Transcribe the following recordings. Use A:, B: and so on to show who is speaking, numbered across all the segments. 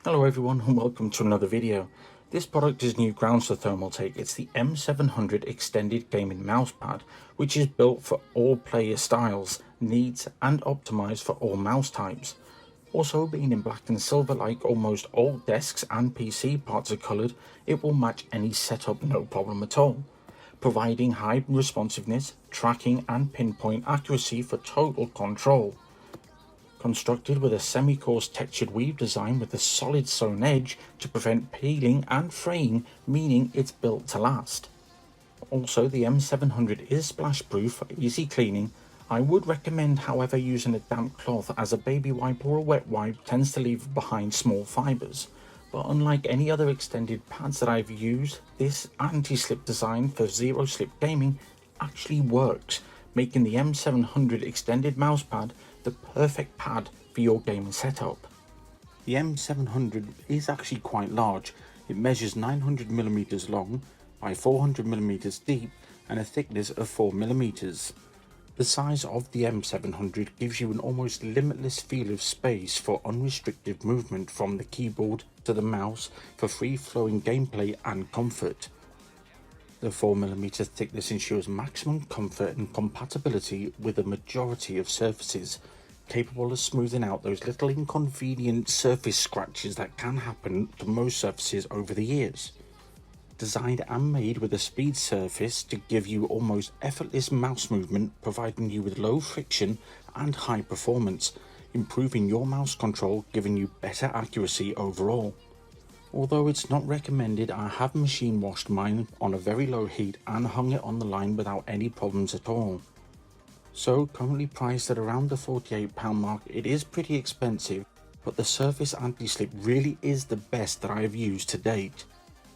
A: Hello everyone and welcome to another video. This product is new grounds for Thermaltake. It's the M700 extended gaming mousepad, which is built for all player styles, needs and optimized for all mouse types. Also, being in black and silver like almost all desks and PC parts are coloured, it will match any setup no problem at all, providing high responsiveness, tracking and pinpoint accuracy for total control. Constructed with a semi-coarse textured weave design with a solid sewn edge to prevent peeling and fraying, meaning it's built to last. Also, the M700 is splash proof for easy cleaning. I would recommend, however, using a damp cloth, as a baby wipe or a wet wipe tends to leave behind small fibres. But unlike any other extended pads that I've used, this anti-slip design for zero slip gaming actually works, making the M700 extended mousepad the perfect pad for your gaming setup. The M700 is actually quite large. It measures 900mm long by 400mm deep and a thickness of 4mm. The size of the M700 gives you an almost limitless feel of space for unrestricted movement from the keyboard to the mouse for free-flowing gameplay and comfort. The 4mm thickness ensures maximum comfort and compatibility with a majority of surfaces, capable of smoothing out those little inconvenient surface scratches that can happen to most surfaces over the years. Designed and made with a speed surface to give you almost effortless mouse movement, providing you with low friction and high performance, improving your mouse control, giving you better accuracy overall. Although it's not recommended, I have machine washed mine on a very low heat and hung it on the line without any problems at all. So currently priced at around the £48 mark, it is pretty expensive, but the Surface Anti-Slip really is the best that I have used to date.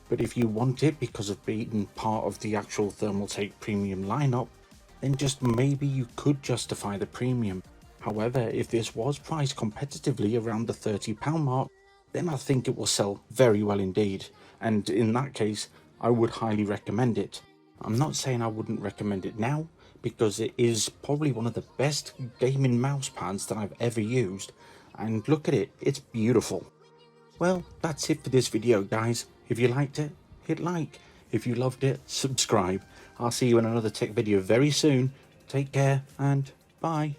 A: But if you want it because of being part of the actual Thermaltake premium lineup, then just maybe you could justify the premium. However, if this was priced competitively around the £30 mark, then I think it will sell very well indeed, and in that case I would highly recommend it. I'm not saying I wouldn't recommend it now, because it is probably one of the best gaming mouse pads that I've ever used, and look at it, it's beautiful. Well, that's it for this video guys. If you liked it, hit like. If you loved it, subscribe. I'll see you in another tech video very soon. Take care and bye.